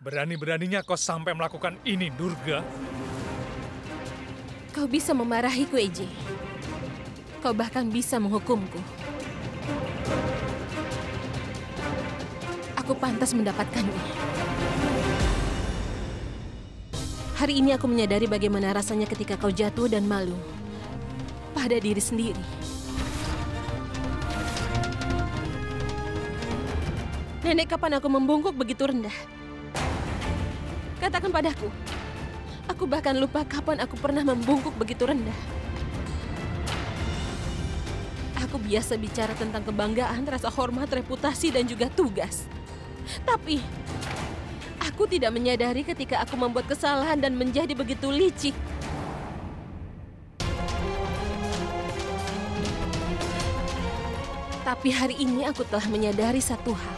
Berani-beraninya kau sampai melakukan ini, Durga. Kau bisa memarahiku, Eji. Kau bahkan bisa menghukumku. Aku pantas mendapatkannya. Hari ini aku menyadari bagaimana rasanya ketika kau jatuh dan malu pada diri sendiri. Nenek, kapan aku membungkuk begitu rendah? Katakan padaku. Aku bahkan lupa kapan aku pernah membungkuk begitu rendah. Aku biasa bicara tentang kebanggaan, rasa hormat, reputasi, dan juga tugas. Tapi, aku tidak menyadari ketika aku membuat kesalahan dan menjadi begitu licik. Tapi hari ini aku telah menyadari satu hal.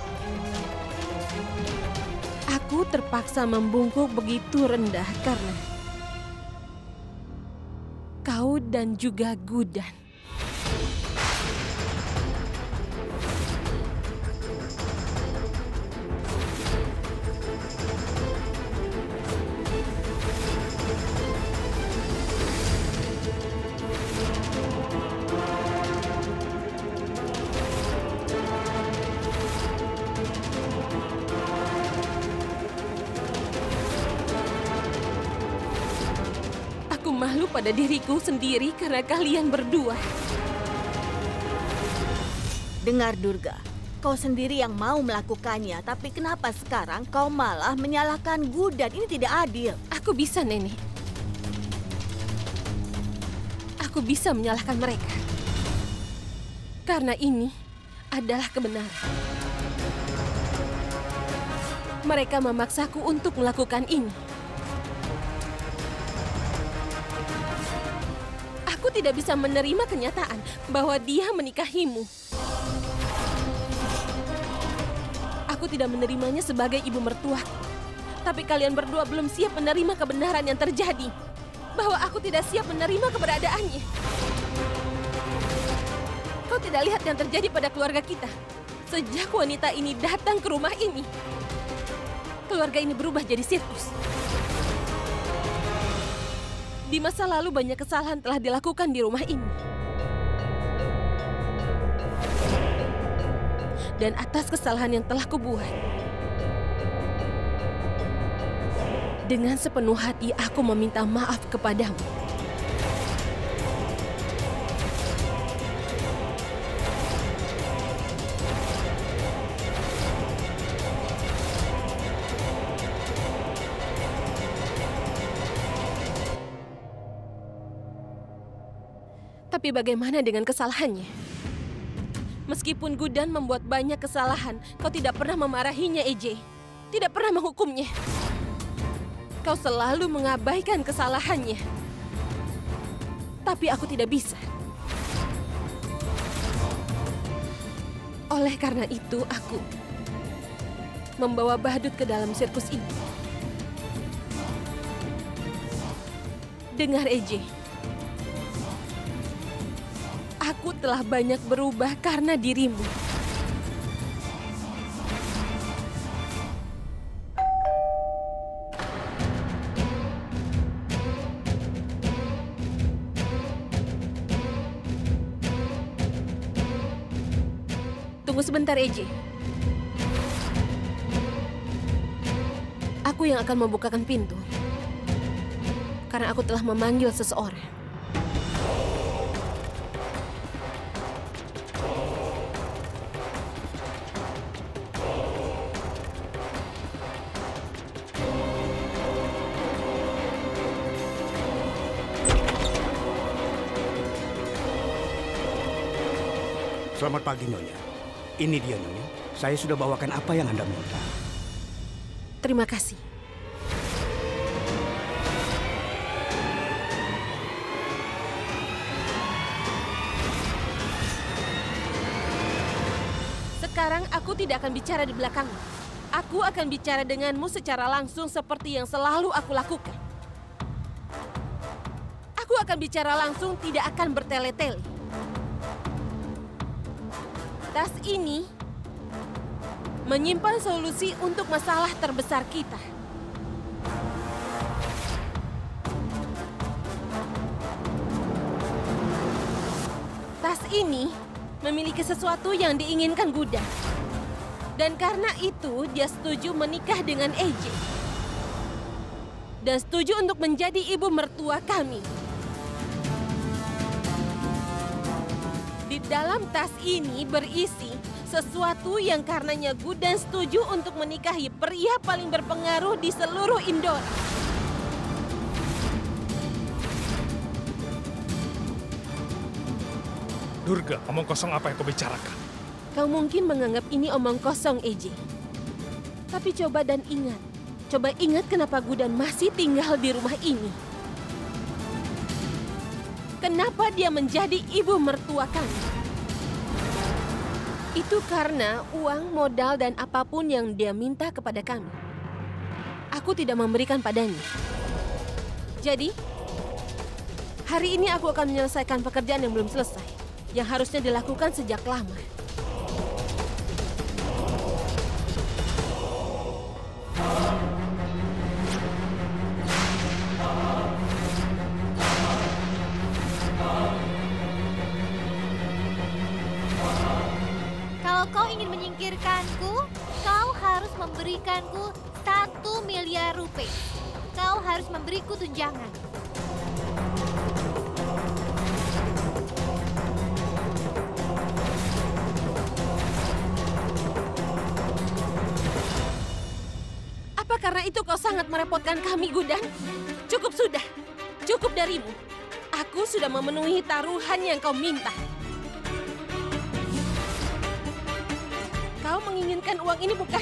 Aku terpaksa membungkuk begitu rendah karena kau dan juga Gudan. Aku malu pada diriku sendiri karena kalian berdua. Dengar Durga, kau sendiri yang mau melakukannya, tapi kenapa sekarang kau malah menyalahkan Gudan? Ini tidak adil. Aku bisa, Nenek. Aku bisa menyalahkan mereka. Karena ini adalah kebenaran. Mereka memaksaku untuk melakukan ini. Aku tidak bisa menerima kenyataan bahwa dia menikahimu. Aku tidak menerimanya sebagai ibu mertuaku. Tapi kalian berdua belum siap menerima kebenaran yang terjadi. Bahwa aku tidak siap menerima keberadaannya. Kau tidak lihat yang terjadi pada keluarga kita. Sejak wanita ini datang ke rumah ini, keluarga ini berubah jadi sirkus. Di masa lalu banyak kesalahan telah dilakukan di rumah ini. Dan atas kesalahan yang telah kubuat, dengan sepenuh hati aku meminta maaf kepadamu. Tapi bagaimana dengan kesalahannya? Meskipun Gudan membuat banyak kesalahan, kau tidak pernah memarahinya, EJ. Tidak pernah menghukumnya. Kau selalu mengabaikan kesalahannya. Tapi aku tidak bisa. Oleh karena itu, aku membawa Badut ke dalam sirkus ini. Dengar, EJ. Aku telah banyak berubah karena dirimu. Tunggu sebentar, EJ. Aku yang akan membukakan pintu. Karena aku telah memanggil seseorang. Selamat pagi, Nyonya. Ini dia, Nyonya. Saya sudah bawakan apa yang Anda minta. Terima kasih. Sekarang aku tidak akan bicara di belakangmu. Aku akan bicara denganmu secara langsung seperti yang selalu aku lakukan. Aku akan bicara langsung, tidak akan bertele-tele. Tas ini menyimpan solusi untuk masalah terbesar kita. ini memiliki sesuatu yang diinginkan Gudan. Dan karena itu dia setuju menikah dengan EJ. Dan setuju untuk menjadi ibu mertua kami. Di dalam tas ini berisi sesuatu yang karenanya Gudan setuju untuk menikahi pria paling berpengaruh di seluruh Indora. Durga, omong kosong apa yang kau bicarakan? Kau mungkin menganggap ini omong kosong, EJ. Tapi coba dan ingat. Coba ingat kenapa Gudan masih tinggal di rumah ini. Kenapa dia menjadi ibu mertua kami? Itu karena uang, modal, dan apapun yang dia minta kepada kami. Aku tidak memberikan padanya. Jadi, hari ini aku akan menyelesaikan pekerjaan yang belum selesai. Yang harusnya dilakukan sejak lama. Kalau kau ingin menyingkirkanku, kau harus memberikanku 1 miliar rupiah. Kau harus memberiku tunjangan. Apa karena itu kau sangat merepotkan kami, Gudan? Cukup sudah. Cukup darimu. Aku sudah memenuhi taruhan yang kau minta. Kau menginginkan uang ini, bukan?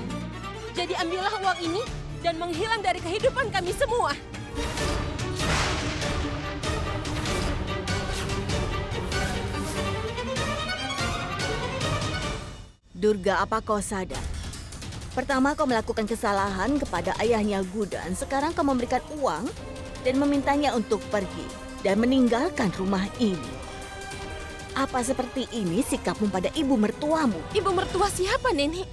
Jadi ambillah uang ini dan menghilang dari kehidupan kami semua. Durga, apa kau sadar? Pertama kau melakukan kesalahan kepada ayahnya Gudan, sekarang kau memberikan uang dan memintanya untuk pergi dan meninggalkan rumah ini. Apa seperti ini sikapmu pada ibu mertuamu? Ibu mertua siapa, Nenek?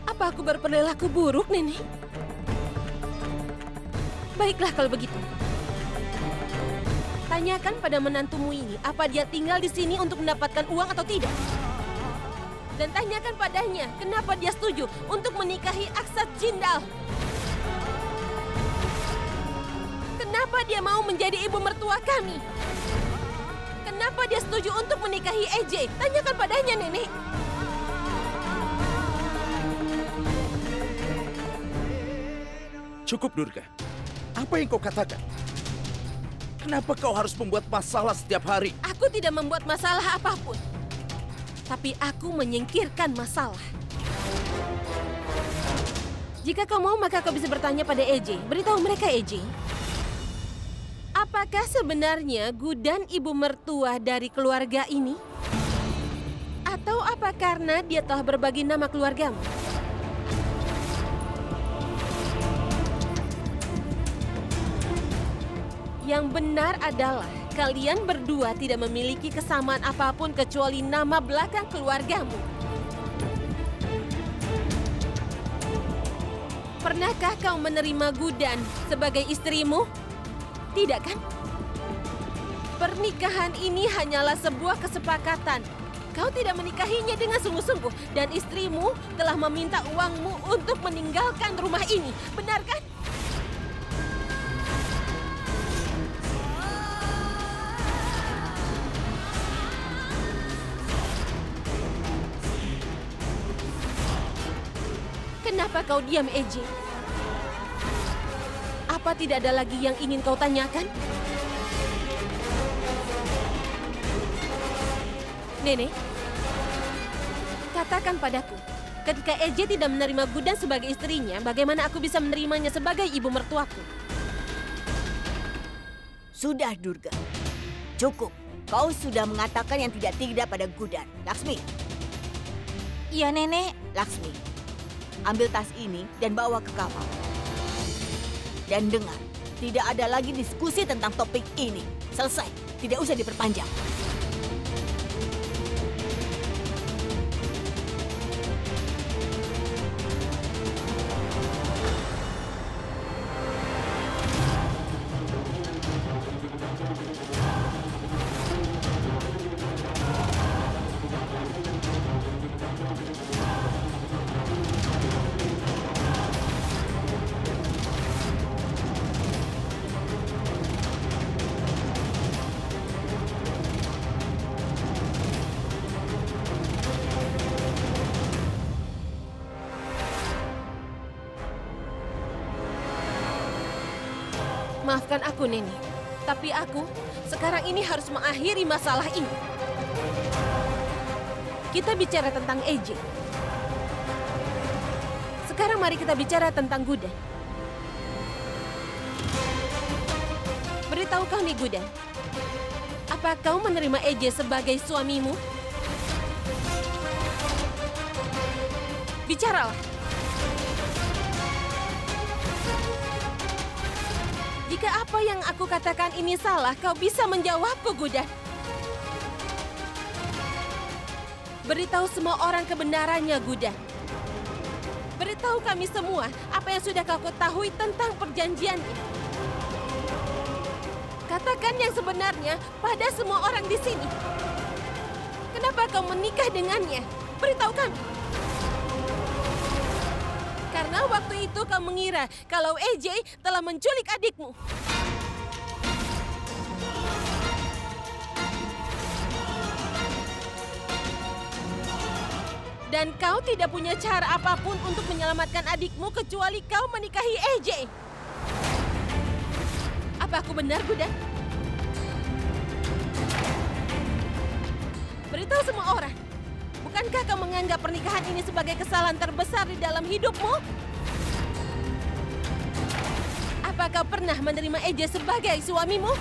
Apa aku berperilaku buruk, Nenek? Baiklah kalau begitu. Tanyakan pada menantumu ini, apa dia tinggal di sini untuk mendapatkan uang atau tidak? Dan tanyakan padanya, kenapa dia setuju untuk menikahi Aksat Jindal? Kenapa dia mau menjadi ibu mertua kami? Kenapa dia setuju untuk menikahi EJ? Tanyakan padanya, Nenek. Cukup, Durga. Apa yang kau katakan? Kenapa kau harus membuat masalah setiap hari? Aku tidak membuat masalah apapun. Tapi aku menyingkirkan masalah. Jika kau mau, maka kau bisa bertanya pada EJ. Beritahu mereka, EJ. Apakah sebenarnya Gudan ibu mertua dari keluarga ini? Atau apa karena dia telah berbagi nama keluargamu? Yang benar adalah kalian berdua tidak memiliki kesamaan apapun kecuali nama belakang keluargamu. Pernahkah kau menerima Gudan sebagai istrimu? Tidak kan? Pernikahan ini hanyalah sebuah kesepakatan. Kau tidak menikahinya dengan sungguh-sungguh dan istrimu telah meminta uangmu untuk meninggalkan rumah ini. Benar kan? Kenapa kau diam, EJ? Apa tidak ada lagi yang ingin kau tanyakan? Nenek, katakan padaku, ketika EJ tidak menerima Gudan sebagai istrinya, bagaimana aku bisa menerimanya sebagai ibu mertuaku? Sudah, Durga. Cukup. Kau sudah mengatakan yang tidak pada Gudan. Laksmi. Iya, Nenek. Laksmi, ambil tas ini dan bawa ke kapal. Dan dengar, tidak ada lagi diskusi tentang topik ini. Selesai, tidak usah diperpanjang. Maafkan aku, Neni. Tapi aku sekarang ini harus mengakhiri masalah ini. Kita bicara tentang EJ. Sekarang mari kita bicara tentang Gudan. Beritahu kami, Gudan. Apa kau menerima EJ sebagai suamimu? Bicaralah. Jika apa yang aku katakan ini salah, kau bisa menjawabku, Gudan. Beritahu semua orang kebenarannya, Gudan. Beritahu kami semua apa yang sudah kau ketahui tentang perjanjiannya. Katakan yang sebenarnya pada semua orang di sini. Kenapa kau menikah dengannya? Beritahu kami. Karena waktu itu kau mengira kalau EJ telah menculik adikmu. Dan kau tidak punya cara apapun untuk menyelamatkan adikmu kecuali kau menikahi EJ. Apa aku benar, Gudan? Beritahu semua orang. Bukankah kau menganggap pernikahan ini sebagai kesalahan terbesar di dalam hidupmu? Apa kau pernah menerima EJ sebagai suamimu?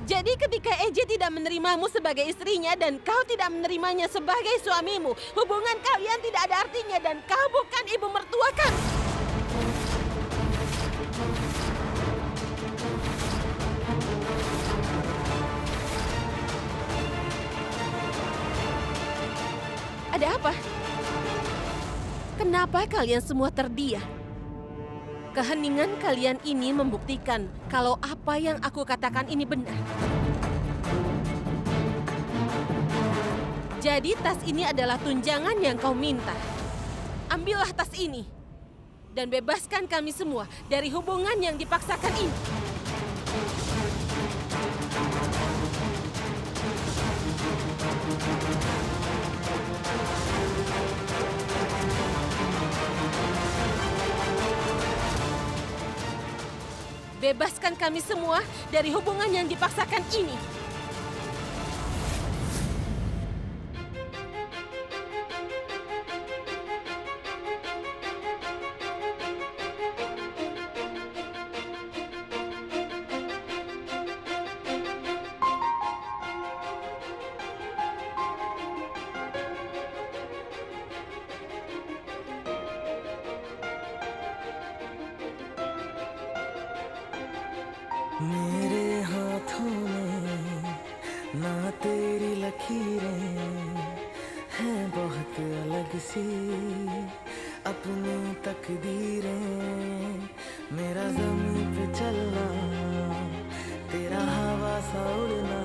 Jadi ketika EJ tidak menerimamu sebagai istrinya dan kau tidak menerimanya sebagai suamimu, hubungan kalian tidak ada artinya dan kau bukan ibu mertua kami. Ada apa? Kenapa kalian semua terdiam? Keheningan kalian ini membuktikan kalau apa yang aku katakan ini benar. Jadi tas ini adalah tunjangan yang kau minta. Ambillah tas ini dan bebaskan kami semua dari hubungan yang dipaksakan ini. Bebaskan kami semua dari hubungan yang dipaksakan ini. मेरे हाथों में ना तेरी लकीरें हैं बहुत अलग सी अपनी तकदीरें मेरा ज़मीन पे चलना तेरा हवा सा उड़ना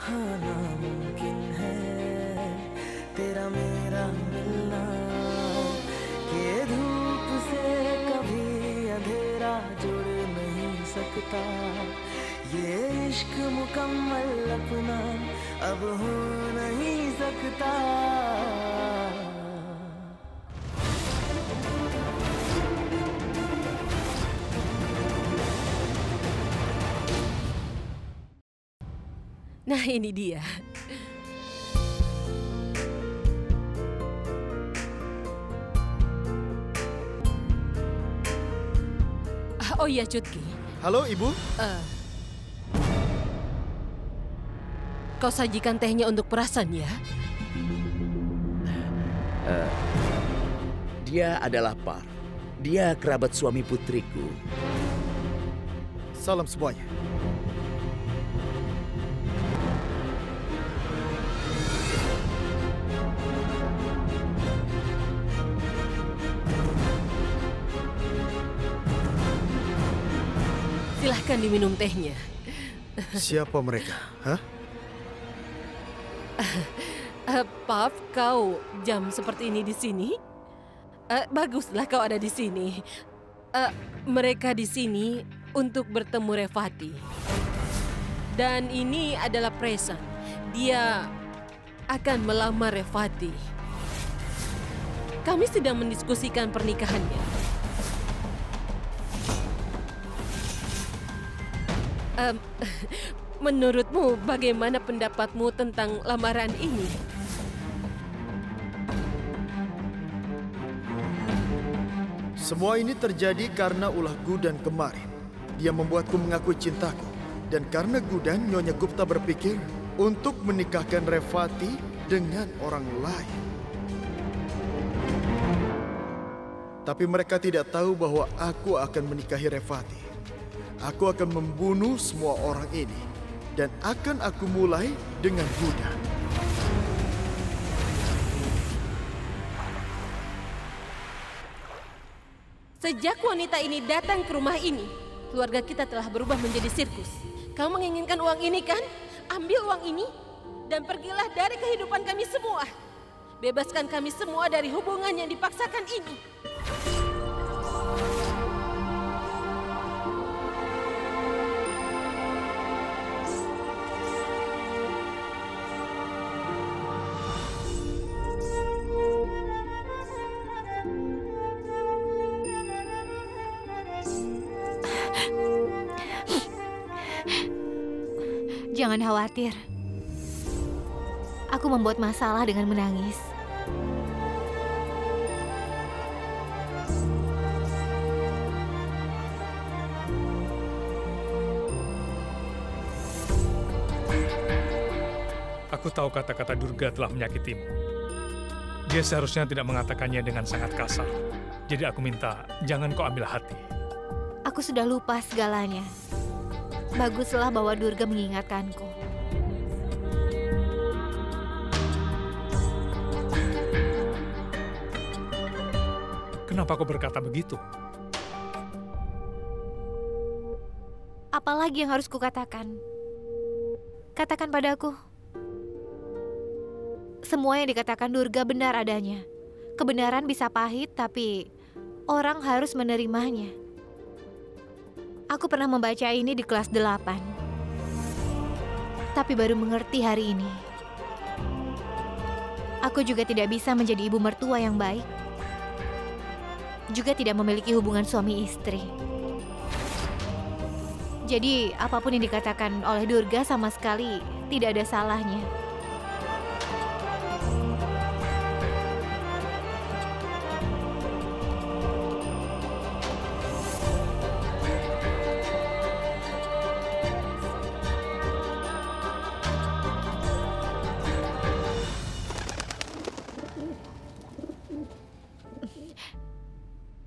हाँ नामुमकिन है तेरा मेरा मिलना ये धूप से कभी अंधेरा जुड़ नहीं सकता ये इश्क मुकम्मल अपना अब हो नहीं सकता Nah, ini dia. Oh iya, Cutki. Halo, Ibu. Kau sajikan tehnya untuk Perasan ya. Dia adalah Par. Dia kerabat suami putriku. Salam semuanya. Silahkan diminum tehnya. Siapa mereka? Hah? Puff, kau jam seperti ini di sini? Baguslah kau ada di sini. Mereka di sini untuk bertemu Revati. Dan ini adalah Presan. Dia akan melamar Revati. Kami sedang mendiskusikan pernikahannya. Menurutmu bagaimana pendapatmu tentang lamaran ini? Semua ini terjadi karena ulah Gudan kemarin. Dia membuatku mengakui cintaku. Dan karena Gudan, Nyonya Gupta berpikir untuk menikahkan Revati dengan orang lain. Tapi mereka tidak tahu bahwa aku akan menikahi Revati. Aku akan membunuh semua orang ini. Dan akan aku mulai dengan Gudan. Sejak wanita ini datang ke rumah ini, keluarga kita telah berubah menjadi sirkus. Kau menginginkan uang ini kan? Ambil uang ini dan pergilah dari kehidupan kami semua. Bebaskan kami semua dari hubungan yang dipaksakan ini. Jangan khawatir. Aku membuat masalah dengan menangis. Aku tahu kata-kata Durga telah menyakitimu. Dia seharusnya tidak mengatakannya dengan sangat kasar. Jadi aku minta, jangan kau ambil hati. Aku sudah lupa segalanya. Baguslah bahwa Durga mengingatkanku. Kenapa kau berkata begitu? Apalagi yang harus kukatakan? Katakan padaku. Semua yang dikatakan Durga benar adanya. Kebenaran bisa pahit, tapi orang harus menerimanya. Aku pernah membaca ini di kelas 8. Tapi baru mengerti hari ini. Aku juga tidak bisa menjadi ibu mertua yang baik. Juga tidak memiliki hubungan suami istri. Jadi, apapun yang dikatakan oleh Durga sama sekali tidak ada salahnya.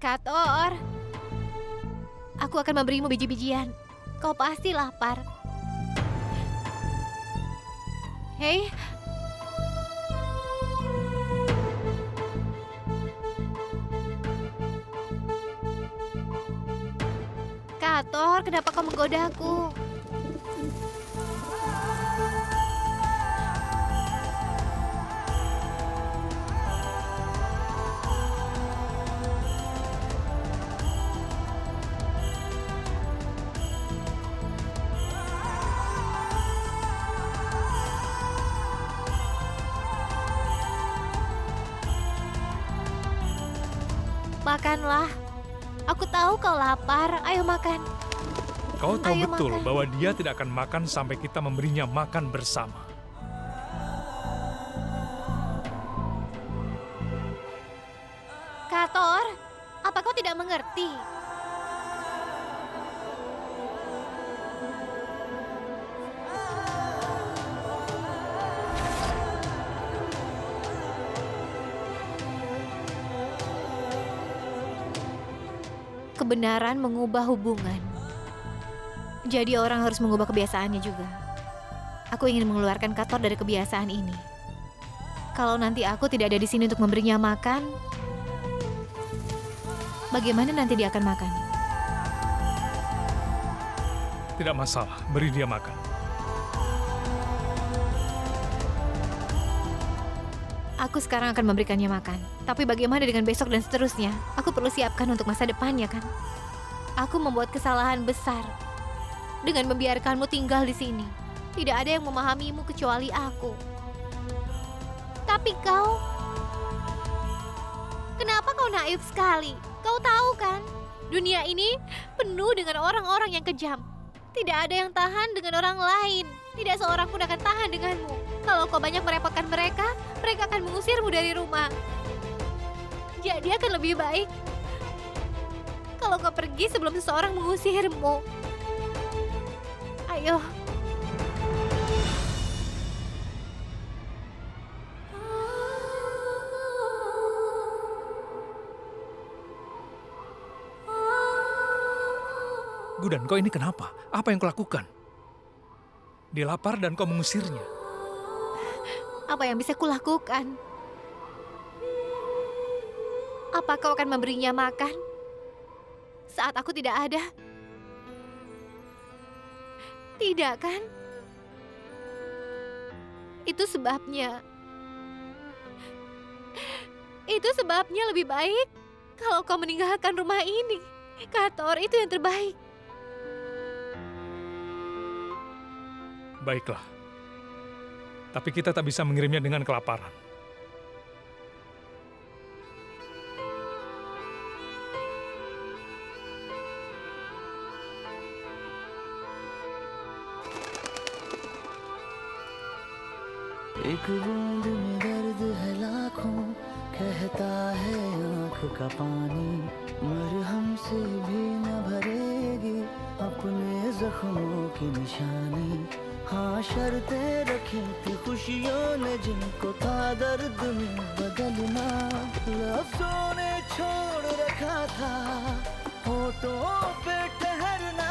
Kator, aku akan memberimu biji-bijian. Kau pasti lapar. Hei, Kator, kenapa kau menggodaku? Makanlah. Aku tahu kau lapar. Ayo makan. Kau tahu Ayo betul makan. bahwa dia tidak akan makan sampai kita memberinya makan bersama. Kator, apa kau tidak mengerti? Kebenaran mengubah hubungan. Jadi orang harus mengubah kebiasaannya juga. Aku ingin mengeluarkan Kator dari kebiasaan ini. Kalau nanti aku tidak ada di sini untuk memberinya makan, bagaimana nanti dia akan makan? Tidak masalah, beri dia makan. Aku sekarang akan memberikannya makan. Tapi bagaimana dengan besok dan seterusnya? Aku perlu siapkan untuk masa depannya, kan? Aku membuat kesalahan besar dengan membiarkanmu tinggal di sini. Tidak ada yang memahamimu kecuali aku. Tapi kau... Kenapa kau naif sekali? Kau tahu kan? Dunia ini penuh dengan orang-orang yang kejam. Tidak ada yang tahan dengan orang lain. Tidak seorang pun akan tahan denganmu. Kalau kau banyak merepotkan mereka, mereka akan mengusirmu dari rumah. Jadi akan lebih baik kalau kau pergi sebelum seseorang mengusirmu. Ayo. Gudan, kau ini kenapa? Apa yang kau lakukan? Dia lapar dan kau mengusirnya. Apa yang bisa kulakukan? Apa kau akan memberinya makan saat aku tidak ada? Tidak kan? Itu sebabnya lebih baik kalau kau meninggalkan rumah ini. Kator, itu yang terbaik. Baiklah. Tapi kita tak bisa mengirimnya dengan kelaparan. एक बूंद में दर्द है लाखों, कहता है आँख का पानी, मरहम से भी न भरेगी अपने जख्मों की निशानी। हाँ शर्तें रखी थी खुशियों ने जिनको था दर्द में बदलना, लफ्जों ने छोड़ रखा था होठों पे ठहरना।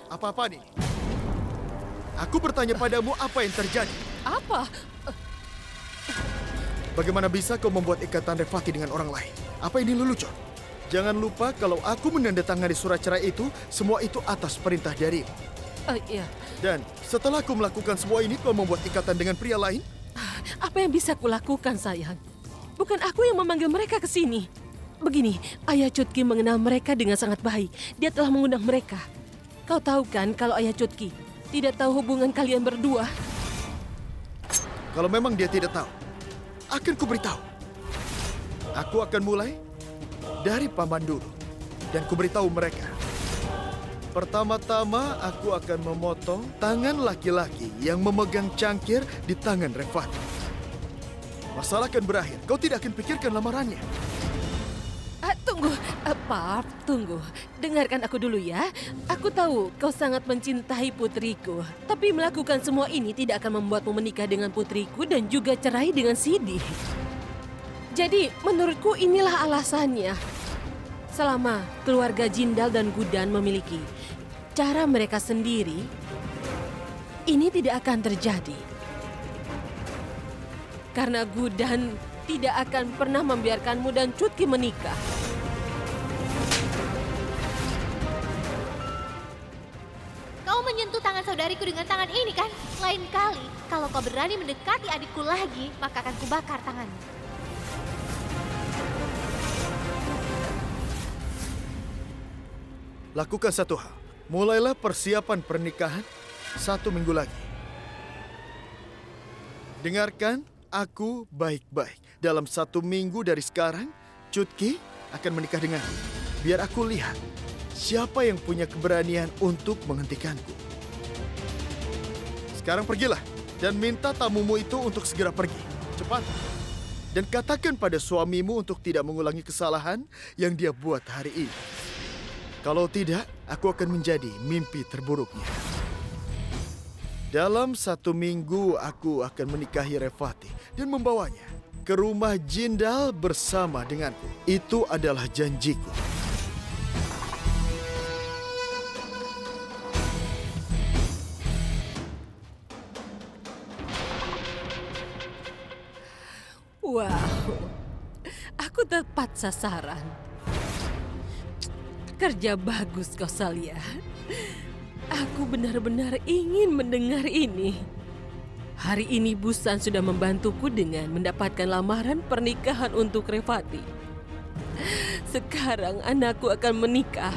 Apa-apa nih? Aku bertanya padamu apa yang terjadi. Apa? Bagaimana bisa kau membuat ikatan Revati dengan orang lain? Apa ini lelucon? Jangan lupa kalau aku menandatangani surat cerai itu, semua itu atas perintah darimu. Iya. Dan setelah aku melakukan semua ini, kau membuat ikatan dengan pria lain? Apa yang bisa kulakukan, sayang? Bukan aku yang memanggil mereka ke sini. Begini, Ayah Cutki mengenal mereka dengan sangat baik. Dia telah mengundang mereka. Kau tahu kan kalau Ayah Cutki tidak tahu hubungan kalian berdua? Kalau memang dia tidak tahu, akan kuberitahu. Aku akan mulai dari paman dulu dan kuberitahu mereka. Pertama-tama aku akan memotong tangan laki-laki yang memegang cangkir di tangan Revati. Masalah akan berakhir. Kau tidak akan pikirkan lamarannya. Tunggu, Pap, tunggu. Dengarkan aku dulu ya. Aku tahu kau sangat mencintai putriku. Tapi melakukan semua ini tidak akan membuatmu menikah dengan putriku dan juga cerai dengan Sidi. Jadi, menurutku inilah alasannya. Selama keluarga Jindal dan Gudan memiliki cara mereka sendiri, ini tidak akan terjadi. Karena Gudan tidak akan pernah membiarkanmu dan Cutki menikah. Kau menyentuh tangan saudariku dengan tangan ini kan? Lain kali, kalau kau berani mendekati adikku lagi, maka akan kubakar tanganmu. Lakukan satu hal. Mulailah persiapan pernikahan 1 minggu lagi. Dengarkan aku baik-baik. Dalam 1 minggu dari sekarang, Cutki akan menikah denganku. Biar aku lihat siapa yang punya keberanian untuk menghentikanku. Sekarang pergilah dan minta tamumu itu untuk segera pergi. Cepat. Dan katakan pada suamimu untuk tidak mengulangi kesalahan yang dia buat hari ini. Kalau tidak, aku akan menjadi mimpi terburuknya. Dalam 1 minggu aku akan menikahi Revati dan membawanya ke rumah Jindal bersama denganku. Itu adalah janjiku. Wow, aku tepat sasaran. Kerja bagus, Kausalya. Aku benar-benar ingin mendengar ini. Hari ini Busan sudah membantuku dengan mendapatkan lamaran pernikahan untuk Revati. Sekarang anakku akan menikah.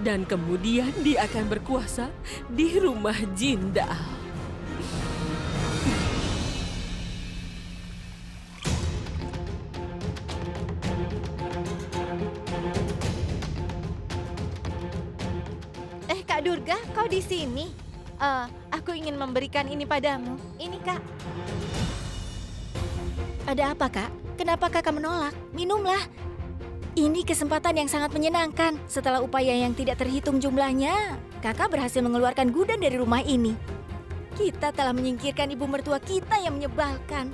Dan kemudian dia akan berkuasa di rumah Jindal. Kak Durga, kau di sini? Aku ingin memberikan ini padamu. Ini, Kak. Ada apa, Kak? Kenapa Kakak menolak? Minumlah. Ini kesempatan yang sangat menyenangkan. Setelah upaya yang tidak terhitung jumlahnya, Kakak berhasil mengeluarkan Gudan dari rumah ini. Kita telah menyingkirkan ibu mertua kita yang menyebalkan.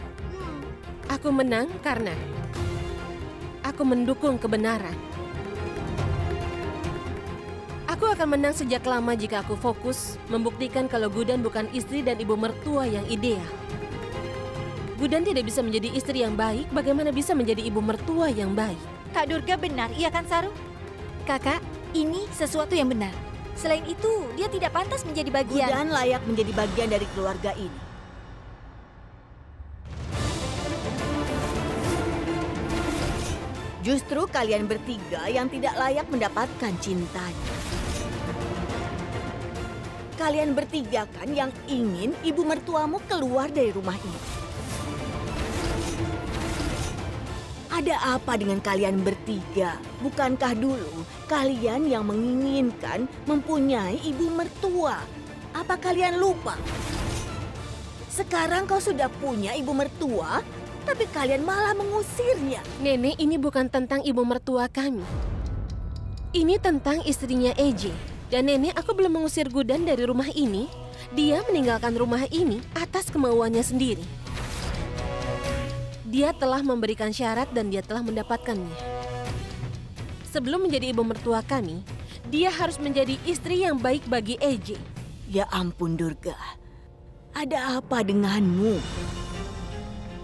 Aku menang karena aku mendukung kebenaran. Aku akan menang sejak lama jika aku fokus membuktikan kalau Gudan bukan istri dan ibu mertua yang ideal. Gudan tidak bisa menjadi istri yang baik, bagaimana bisa menjadi ibu mertua yang baik? Kak Durga benar, iya kan Saru? Kakak, ini sesuatu yang benar. Selain itu, dia tidak pantas menjadi bagian. Gudan layak menjadi bagian dari keluarga ini. Justru kalian bertiga yang tidak layak mendapatkan cintanya. Kalian bertiga kan yang ingin ibu mertuamu keluar dari rumah ini. Ada apa dengan kalian bertiga? Bukankah dulu kalian yang menginginkan mempunyai ibu mertua? Apa kalian lupa? Sekarang kau sudah punya ibu mertua, tapi kalian malah mengusirnya. Nenek, ini bukan tentang ibu mertua kami. Ini tentang istrinya EJ. Dan nenek, aku belum mengusir Gudan dari rumah ini. Dia meninggalkan rumah ini atas kemauannya sendiri. Dia telah memberikan syarat dan dia telah mendapatkannya. Sebelum menjadi ibu mertua kami, dia harus menjadi istri yang baik bagi EJ. Ya ampun Durga, ada apa denganmu?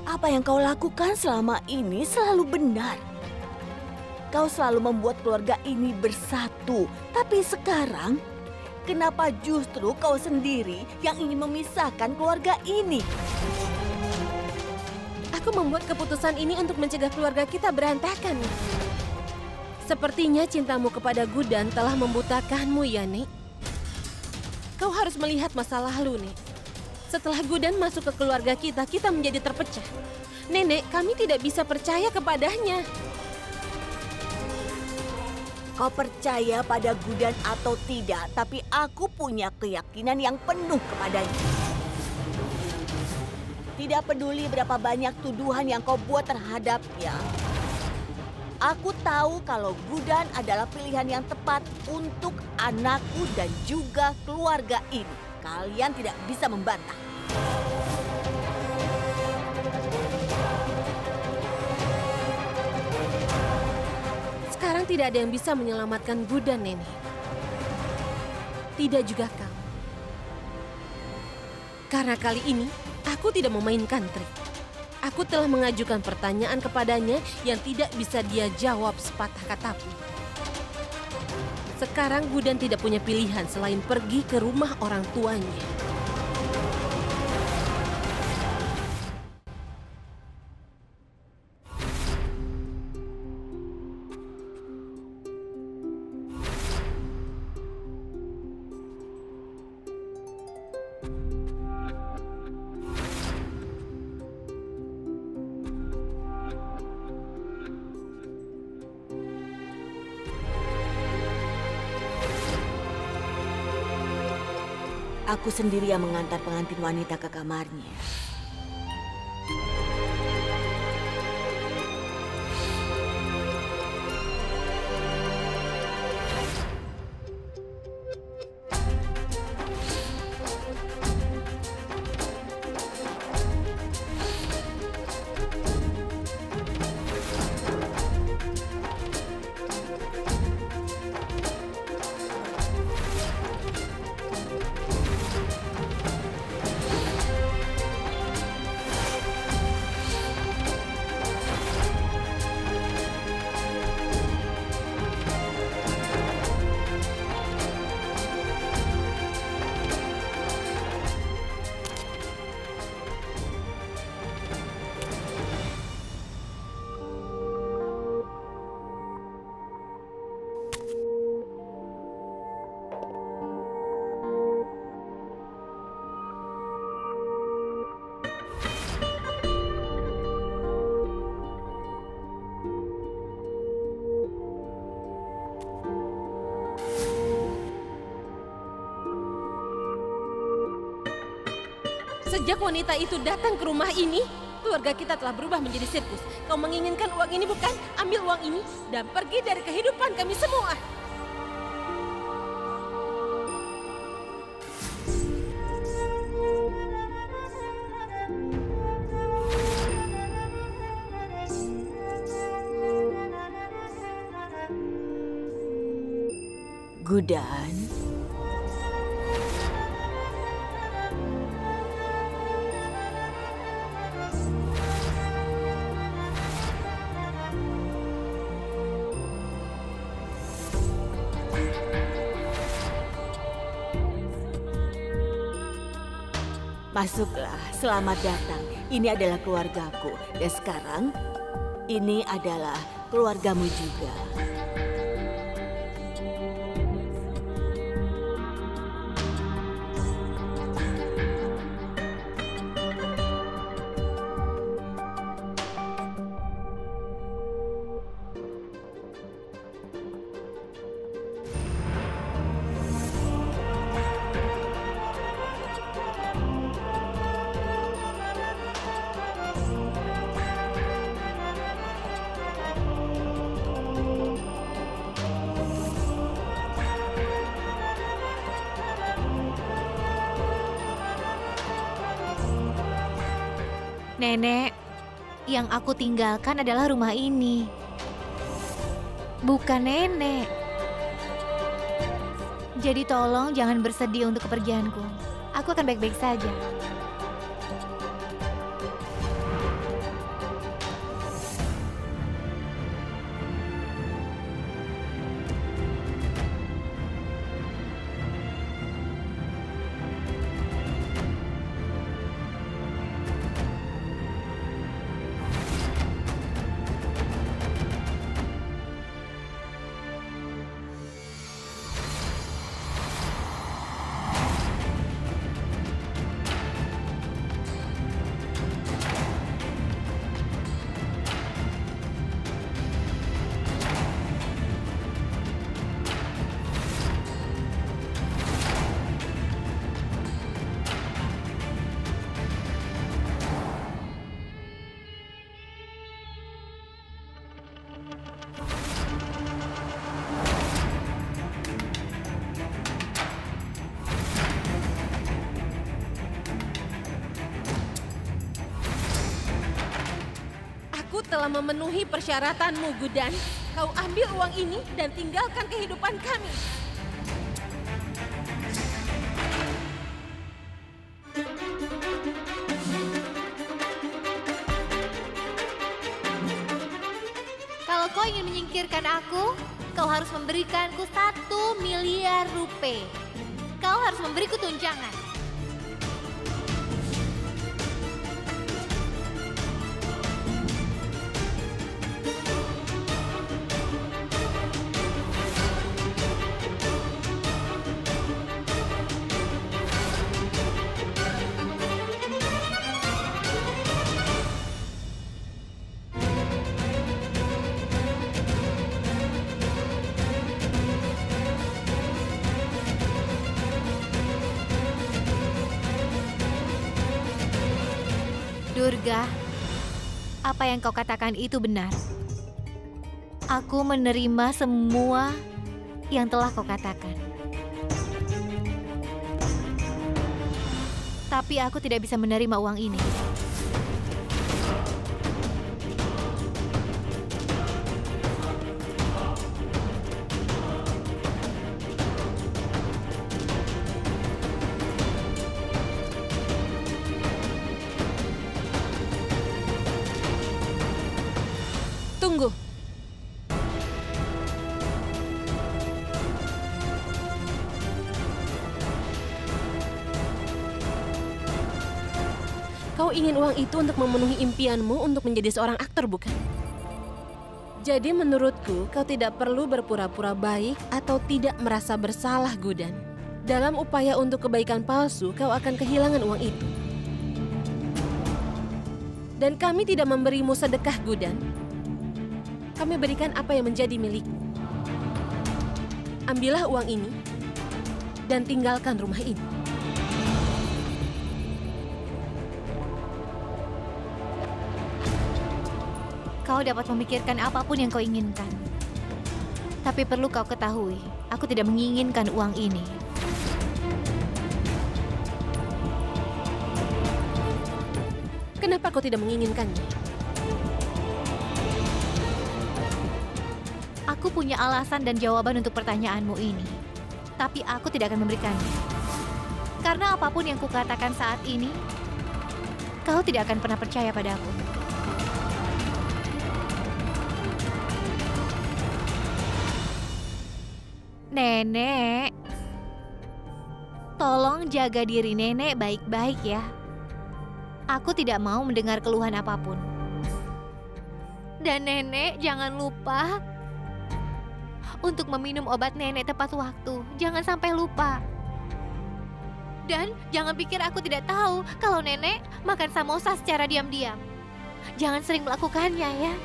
Apa yang kau lakukan selama ini selalu benar. Kau selalu membuat keluarga ini bersatu. Tapi sekarang, kenapa justru kau sendiri yang ingin memisahkan keluarga ini? Aku membuat keputusan ini untuk mencegah keluarga kita berantakan. Sepertinya cintamu kepada Gudan telah membutakanmu, ya, Nek. Kau harus melihat masa lalu, Nek. Setelah Gudan masuk ke keluarga kita, kita menjadi terpecah. Nenek, kami tidak bisa percaya kepadanya. Kau percaya pada Gudan atau tidak, tapi aku punya keyakinan yang penuh kepadanya. Tidak peduli berapa banyak tuduhan yang kau buat terhadapnya. Aku tahu kalau Gudan adalah pilihan yang tepat untuk anakku dan juga keluarga ini. Kalian tidak bisa membantah. Sekarang tidak ada yang bisa menyelamatkan Gudan, Nenek. Tidak juga kau. Karena kali ini, aku tidak memainkan trik. Aku telah mengajukan pertanyaan kepadanya yang tidak bisa dia jawab sepatah kata pun. Sekarang Gudan tidak punya pilihan selain pergi ke rumah orang tuanya. Aku sendiri yang mengantar pengantin wanita ke kamarnya. Sejak wanita itu datang ke rumah ini, keluarga kita telah berubah menjadi sirkus. Kau menginginkan uang ini bukan? Ambil uang ini dan pergi dari kehidupan kami semua. Gudan, masuklah, selamat datang. Ini adalah keluargaku. Dan sekarang, ini adalah keluargamu juga. Nenek, yang aku tinggalkan adalah rumah ini. Bukan nenek. Jadi tolong jangan bersedih untuk kepergianku. Aku akan baik-baik saja. Aku telah memenuhi persyaratanmu, Gudan. Kau ambil uang ini dan tinggalkan kehidupan kami. Kalau kau ingin menyingkirkan aku, kau harus memberikanku 1 miliar rupiah. Kau harus memberiku tunjangan. Durga, apa yang kau katakan itu benar. Aku menerima semua yang telah kau katakan. Tapi aku tidak bisa menerima uang ini. Tunggu. Kau ingin uang itu untuk memenuhi impianmu untuk menjadi seorang aktor, bukan? Jadi menurutku, kau tidak perlu berpura-pura baik atau tidak merasa bersalah, Gudan. Dalam upaya untuk kebaikan palsu, kau akan kehilangan uang itu. Dan kami tidak memberimu sedekah, Gudan. Kami berikan apa yang menjadi milikmu. Ambillah uang ini dan tinggalkan rumah ini. Kau dapat memikirkan apapun yang kau inginkan. Tapi perlu kau ketahui, aku tidak menginginkan uang ini. Kenapa kau tidak menginginkannya? Aku punya alasan dan jawaban untuk pertanyaanmu ini. Tapi aku tidak akan memberikannya. Karena apapun yang kukatakan saat ini, kau tidak akan pernah percaya padaku. Nenek, tolong jaga diri nenek baik-baik ya. Aku tidak mau mendengar keluhan apapun. Dan nenek jangan lupa untuk meminum obat nenek tepat waktu. Jangan sampai lupa. Dan jangan pikir aku tidak tahu kalau nenek makan samosa secara diam-diam. Jangan sering melakukannya ya.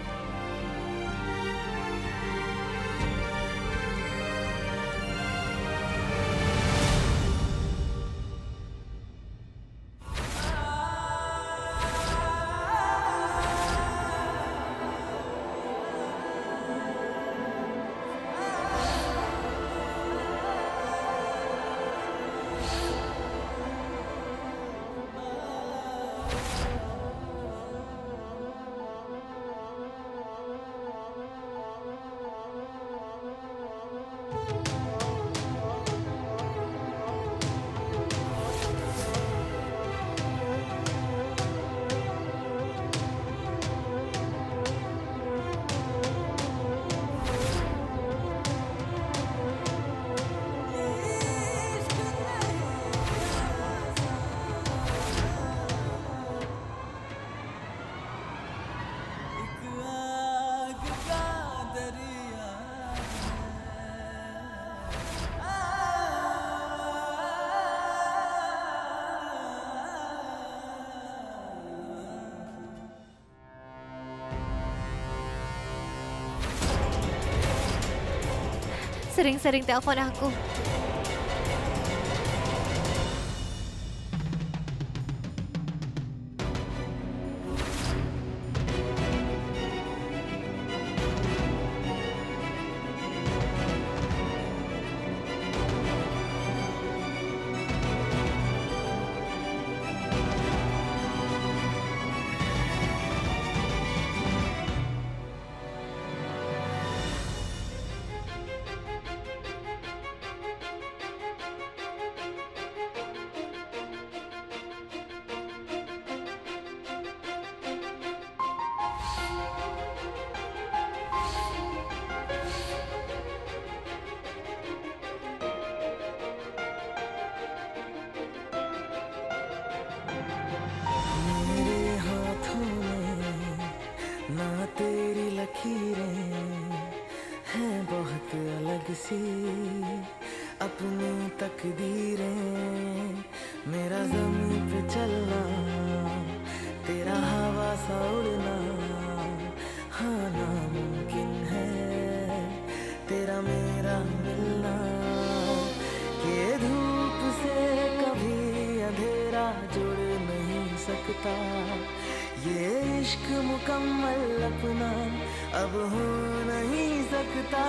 Sering-sering telepon aku. सी अपनी तकदीरें, मेरा ज़मीन पे चलना, तेरा हवा सा उड़ना, हाँ नामुमकिन है तेरा मेरा मिलना, कि धूप से कभी अंधेरा जुड़ नहीं सकता, ये इश्क मुकम्मल अपना अब हो नहीं सकता।